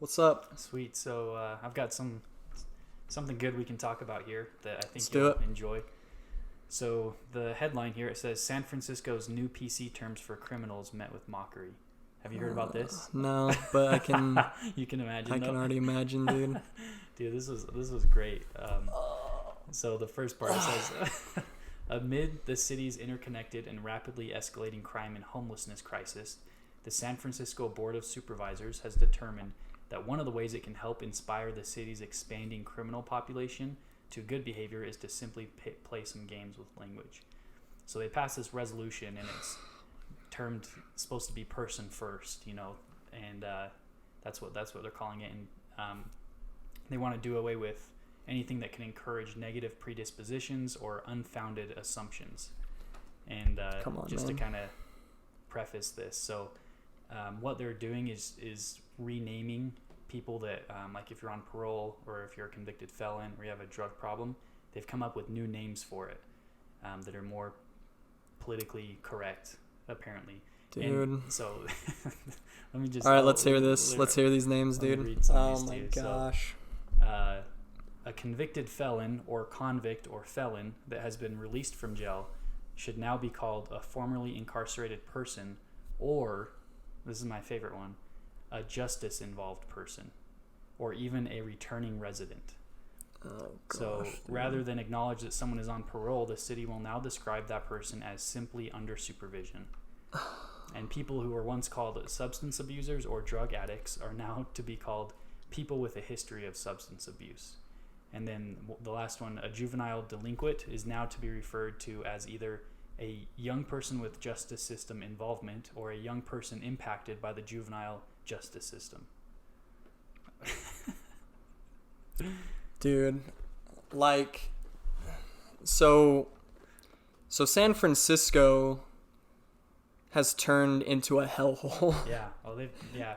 What's up? Sweet. So I've got something good we can talk about here that I think Let's you'll enjoy. So the headline here, it says San Francisco's new PC terms for criminals met with mockery. Have you heard about this? No, but I can. You can imagine. I can already imagine, dude. Dude, this was great. So the first part says, amid the city's interconnected and rapidly escalating crime and homelessness crisis, the San Francisco Board of Supervisors has determined that one of the ways it can help inspire the city's expanding criminal population to good behavior is to simply play some games with language. So they passed this resolution, and it's supposed to be person first, and that's what they're calling it. And they want to do away with anything that can encourage negative predispositions or unfounded assumptions. And to kind of preface this, so what they're doing is renaming people that, like if you're on parole or if you're a convicted felon or you have a drug problem, they've come up with new names for it that are more politically correct, apparently. Dude. And so let me just... All right, let's hear this. Let's hear these names, dude. Oh my gosh. So, a convicted felon or convict or felon that has been released from jail should now be called a formerly incarcerated person, or, this is my favorite one, a justice-involved person, or even a returning resident. Oh, gosh, so dude. rather than acknowledge that someone is on parole, the city will now describe that person as simply under supervision. And people who were once called substance abusers or drug addicts are now to be called people with a history of substance abuse. And then the last one, a juvenile delinquent, is now to be referred to as either a young person with justice system involvement or a young person impacted by the juvenile justice system. Dude, like, so San Francisco has turned into a hellhole. Yeah.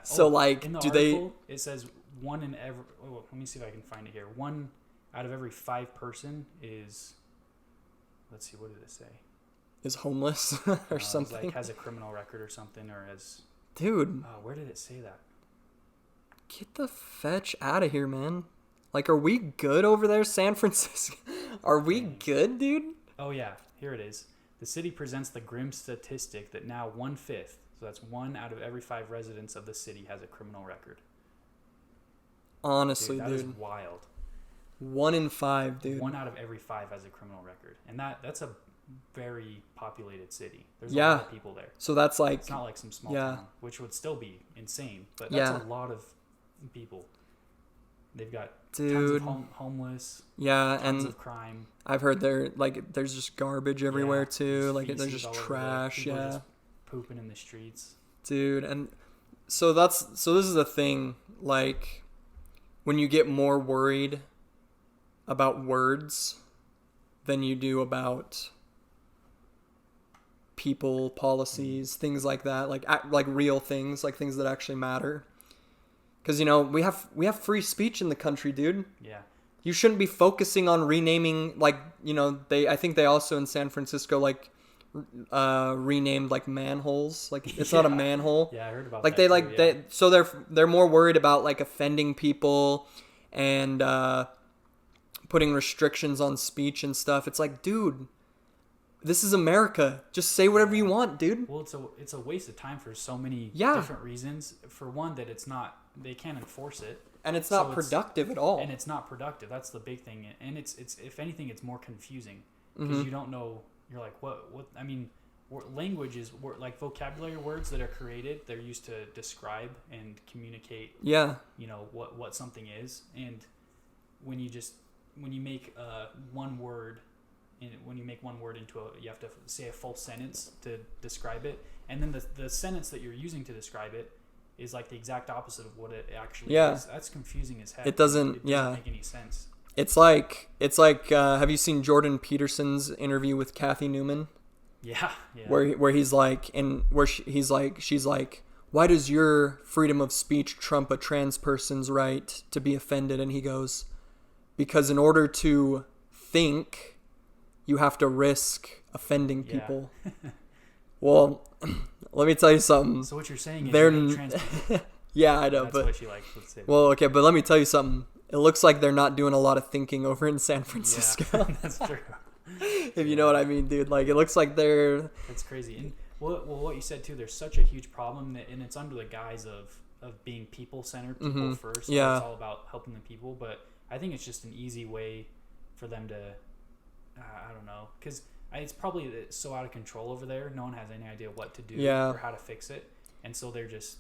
So in the do article, it says one in every... Oh, let me see if I can find it here. 1 out of every 5 person is... Let's see, what did it say? Is homeless or something? Like has a criminal record or something, or has... Dude. Where did it say that? Get the fetch out of here, man. Like, are we good over there, San Francisco? Are we good, dude? Oh, yeah. Here it is. The city presents the grim statistic that now 1/5, so that's 1 out of every 5 residents of the city has a criminal record. Honestly, dude. That is wild. 1 in 5, dude. 1 out of every 5 has a criminal record. And that's a very populated city. There's a lot of people there. So that's like... It's not like some small town, which would still be insane. But that's a lot of people. They've got tons of homeless. Yeah, tons of crime. I've heard there's just garbage everywhere too. Like there's just trash. People are just pooping in the streets. Dude, and so this is the thing. Like when you get more worried about words than you do about people, policies, things like that, like real things, like things that actually matter. Because we have free speech in the country, dude. Yeah. You shouldn't be focusing on renaming, I think they also in San Francisco renamed like manholes. Like it's not a manhole. Yeah, I heard about that. They're more worried about like offending people and putting restrictions on speech and stuff. It's like, dude, this is America. Just say whatever you want, dude. Well, it's a waste of time for so many different reasons. For one, that they can't enforce it. And it's not productive at all. And it's not productive. That's the big thing. And it's if anything, it's more confusing because you don't know. You're like, what? I mean, language is like vocabulary words that are created. They're used to describe and communicate. Yeah. What something is, and when you make one word. When you make one word you have to say a full sentence to describe it, and then the sentence that you're using to describe it is like the exact opposite of what it actually is. That's confusing as heck. It doesn't make any sense. It's like have you seen Jordan Peterson's interview with Kathy Newman? Yeah. Where he's like, she's like, why does your freedom of speech trump a trans person's right to be offended? And he goes, because in order to think, you have to risk offending people. Well, let me tell you something. So what you're saying is you hate trans people. Yeah, I know, That's but what she likes. Let's say. well, okay, but let me tell you something. It looks like they're not doing a lot of thinking over in San Yeah, Francisco. that's true. If you know what I mean, dude. Like, it looks like they're... That's crazy. And what you said too, there's such a huge problem that, and it's under the guise of being people-centered, people first. So Yeah. it's all about helping the people. But I think it's just an easy way for them to, I don't know, because it's probably so out of control over there. No one has any idea what to do Yeah. or how to fix it, and so they're just.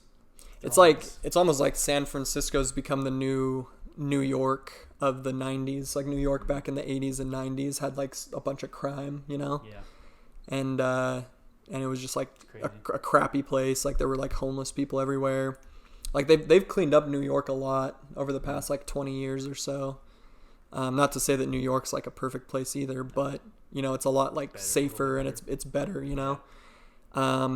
It's like, it's almost like San Francisco's become the new New York of the 90s. Like, New York back in the 80s and 90s had like a bunch of crime, you know? Yeah. And it was just like a Crazy. crappy place. Like, there were like homeless people everywhere. Like, they've cleaned up New York a lot over the past like 20 years or so. Not to say that New York's like a perfect place either, but you know, it's a lot like Better, safer and it's better, you know.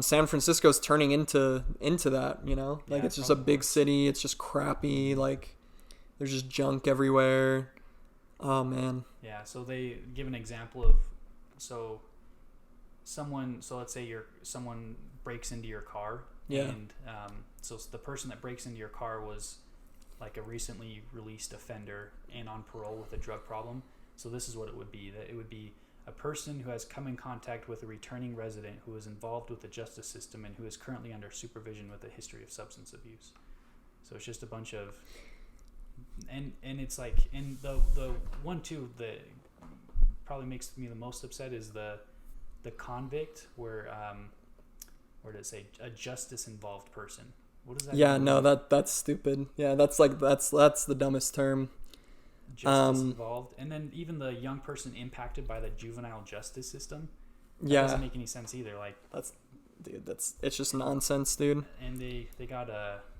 San Francisco's turning into that, you know. Like, Yeah, it's just a probably big city. It's just crappy. Like, there's just junk everywhere. Oh man. Yeah, so they give an example of, so let's say someone breaks into your car, Yeah. and so the person that breaks into your car was like a recently released offender and on parole with a drug problem. So this is what it would be: that it would be a person who has come in contact with a returning resident who is involved with the justice system and who is currently under supervision with a history of substance abuse. So it's just a bunch of, and it's like, and the one too that probably makes me the most upset is the convict, where did it say a justice involved person? What does that Yeah, mean? no, that's stupid. Yeah, that's the dumbest term. Justice involved, and then even the young person impacted by the juvenile justice system. That Yeah. doesn't make any sense either. Like, It's just nonsense, dude. and they got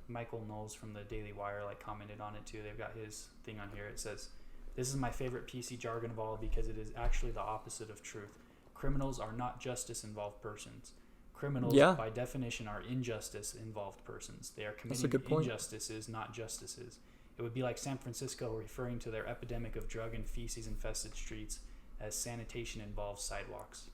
Michael Knowles from the Daily Wire like commented on it too. They've got his thing on here. It says, "This is my favorite PC jargon of all because it is actually the opposite of truth. Criminals are not justice involved persons. Criminals, Yeah. by definition, are injustice involved persons. They are That's a committing good point. injustices, not justices. It would be like San Francisco referring to their epidemic of drug and feces infested streets as sanitation involves sidewalks."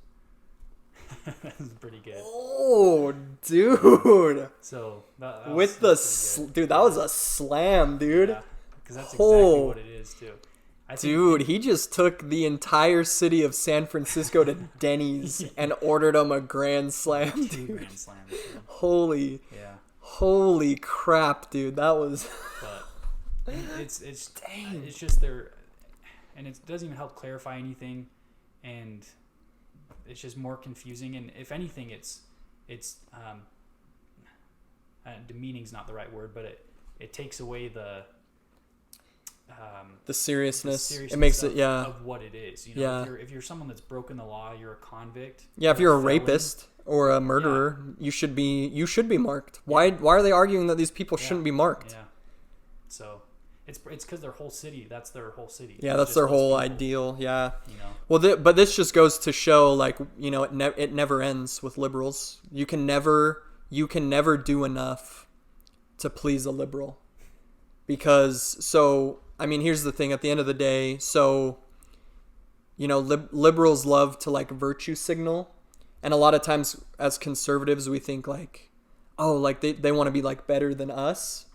That's pretty good. Oh, dude. So that With was dude, that was a slam, dude. Yeah, because that's exactly what it is too. I think Dude, he just took the entire city of San Francisco to Denny's and ordered them a grand slam, two dude. grand slams. Dude. Holy crap, dude. That was... But it's just their, and it doesn't even help clarify anything, and it's just more confusing. And if anything, it's demeaning's not the right word, but it takes away the seriousness. seriousness It makes of, it, of what it is. You know, Yeah. if you're someone that's broken the law, you're a convict. Yeah, if you're a felon. rapist or a murderer, you should be marked. Why are they arguing that these people shouldn't be marked? Yeah. So it's because their whole city. That's their whole city. Yeah, It's that's just their those whole people, ideal. Yeah. You know. Well, but this just goes to show, like, you know, it never ends with liberals. You can never do enough to please a liberal, because I mean, here's the thing. At the end of the day, so, you know, liberals love to like virtue signal, and a lot of times as conservatives we think like, oh, like they want to be like better than us.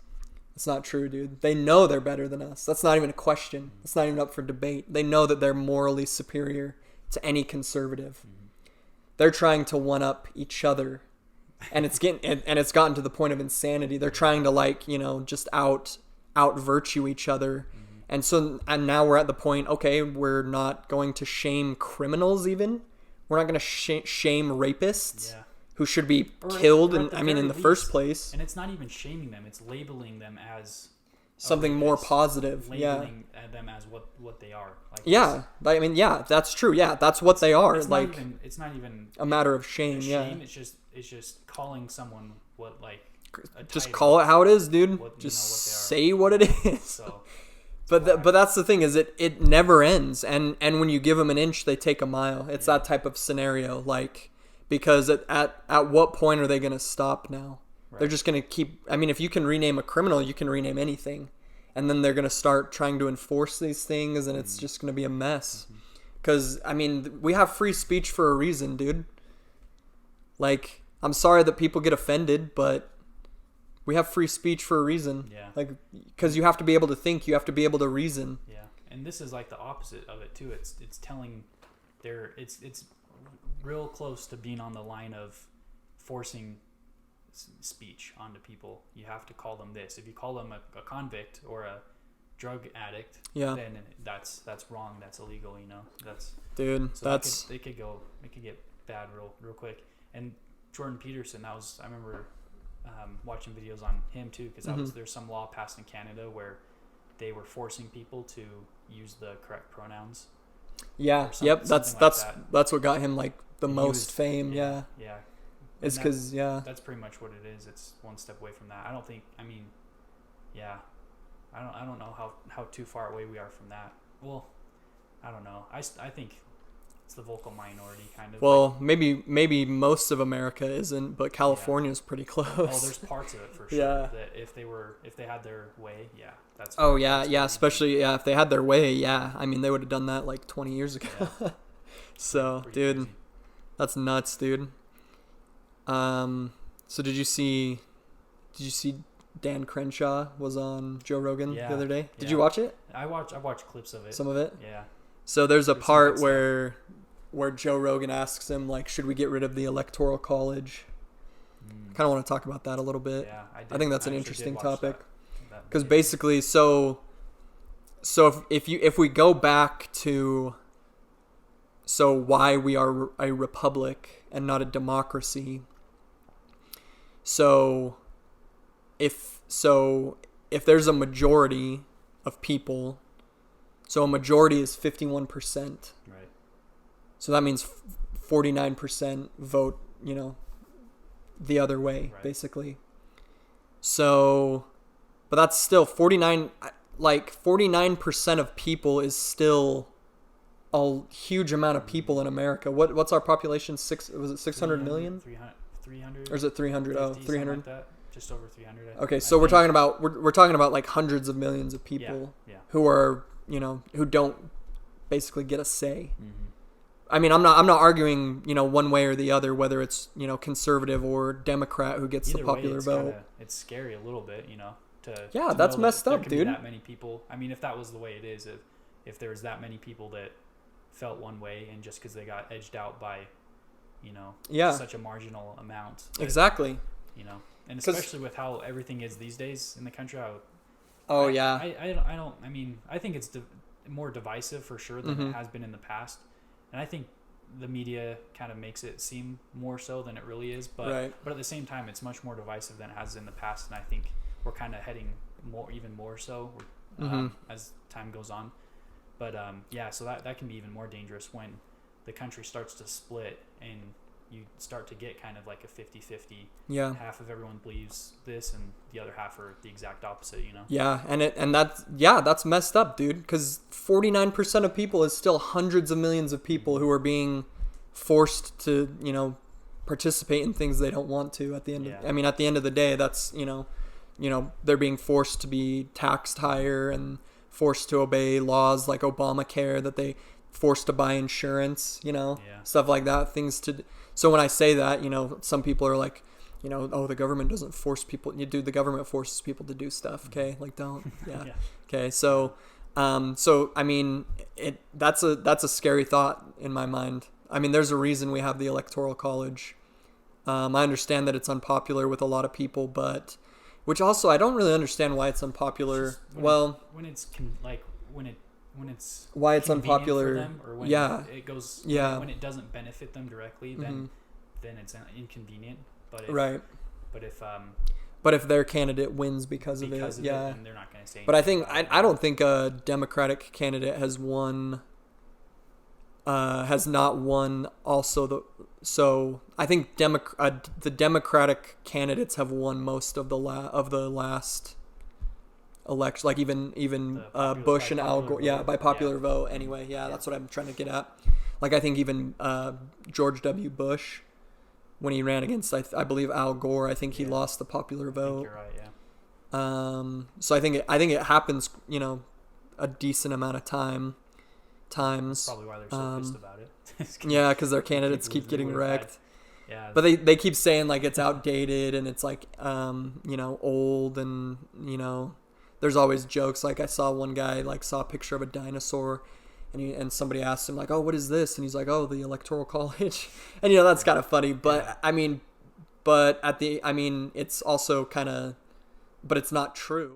It's not true, dude. They know they're better than us. That's not even a question. It's not even up for debate. They know that they're morally superior to any conservative. They're trying to one up each other, and it's gotten to the point of insanity. They're trying to, like, you know, just out virtue each other. And now we're at the point, okay, we're not going to shame criminals even. We're not going to shame rapists. Yeah. Who should be Or killed, at in the very first least, place. And it's not even shaming them; it's labeling them as Something more positive. labeling them as what they are. Like, Yeah, I mean, yeah, that's true. Yeah, that's what they are. it's Like, it's not even a matter of shame. a Yeah, shame. It's just calling someone what, like, a just title, call it how it is, dude. what- Just what they are. say what it is. So, But that's the thing, is it never ends, and when you give them an inch, they take a mile. It's that type of scenario, like, because at what point are they going to stop now? Right. They're just going to keep. I mean, if you can rename a criminal, you can rename anything, and then they're going to start trying to enforce these things, and it's just going to be a mess. Because I mean, we have free speech for a reason, dude. Like, I'm sorry that people get offended, but we have free speech for a reason. Yeah. Like, because you have to be able to think, you have to be able to reason. Yeah, and this is like the opposite of it too. It's telling it's real close to being on the line of forcing speech onto people. You have to call them this. If you call them a convict or a drug addict, then that's wrong. That's illegal. That's it could get bad real quick. And Jordan Peterson, I remember watching videos on him too, because there's some law passed in Canada where they were forcing people to use the correct pronouns. Yeah. Yep. That's what got him like the most fame. Yeah. Yeah. It's because that's pretty much what it is. It's one step away from that. I don't know how too far away we are from that. Well, I don't know. I think it's the vocal minority kind of. Well, maybe most of America isn't, but California's pretty close. Oh, there's parts of it for sure. Yeah. That if they had their way, that's. Oh yeah, especially if they had their way, yeah. I mean, they would have done that like 20 years ago. Yeah. So, pretty dude, crazy. That's nuts, dude. So did you see Dan Crenshaw was on Joe Rogan the other day? Did you watch it? I watched clips of it. Some of it? Yeah. So there's a part where Joe Rogan asks him, like, should we get rid of the Electoral College? I kind of want to talk about that a little bit. Yeah, I think that's an interesting topic. Because basically, so if we go back to why we are a republic and not a democracy. So if there's a majority of people, so a majority is 51%. Right. So that means 49% vote, the other way, basically. So, but that's still 49% of people is still a huge amount of people in America. What's our population? Was it 600 million? 300. Or is it 300? Oh, 300. Like that. Just over 300. Okay, so we're talking about like hundreds of millions of people who are, who don't basically get a say. Mm-hmm. I mean, I'm not arguing, one way or the other, whether it's, conservative or Democrat who gets the popular vote. It's scary a little bit, that's messed up, dude. That many people. I mean, if that was the way it is, if there was that many people that felt one way, and just because they got edged out by, such a marginal amount. Exactly. And especially with how everything is these days in the country. I think it's more divisive for sure than it has been in the past. And I think the media kind of makes it seem more so than it really is. But at the same time, it's much more divisive than it has in the past. And I think we're kind of heading even more so as time goes on. But so that can be even more dangerous when the country starts to split and you start to get kind of like a 50-50. Yeah. Half of everyone believes this and the other half are the exact opposite, Yeah, that's messed up, dude, because 49% of people is still hundreds of millions of people who are being forced to, participate in things they don't want to at the end at the end of the day, that's, they're being forced to be taxed higher and forced to obey laws like Obamacare, that they forced to buy insurance, stuff like that, so when I say that, some people are like, oh, the government doesn't force people. The government forces people to do stuff. Okay. Like, don't. Yeah. Okay. So I mean, that's a scary thought in my mind. I mean, there's a reason we have the Electoral College. I understand that it's unpopular with a lot of people, but which also I don't really understand why it's unpopular. When it's why it's unpopular for them, or when it goes when it doesn't benefit them directly, then it's inconvenient. But if their candidate wins because of it, then they're not going to say anything. But I don't think a Democratic candidate has not won also so I think the Democratic candidates have won most of the last election, like even Bush and Al Gore, by popular vote anyway. That's what I'm trying to get at. Like, I think even George W. Bush, when he ran against I believe Al Gore, I think he lost the popular vote. I think you're right, so I think it happens, a decent amount of times. That's probably why they're so pissed about it. Yeah, because their candidates keep getting wrecked. Yeah. But they keep saying like it's outdated and it's like old, and there's always jokes. Like I saw one guy like saw a picture of a dinosaur, and somebody asked him like, oh, what is this? And he's like, oh, the Electoral College. And that's kind of funny. But I mean, it's also kind of, but it's not true.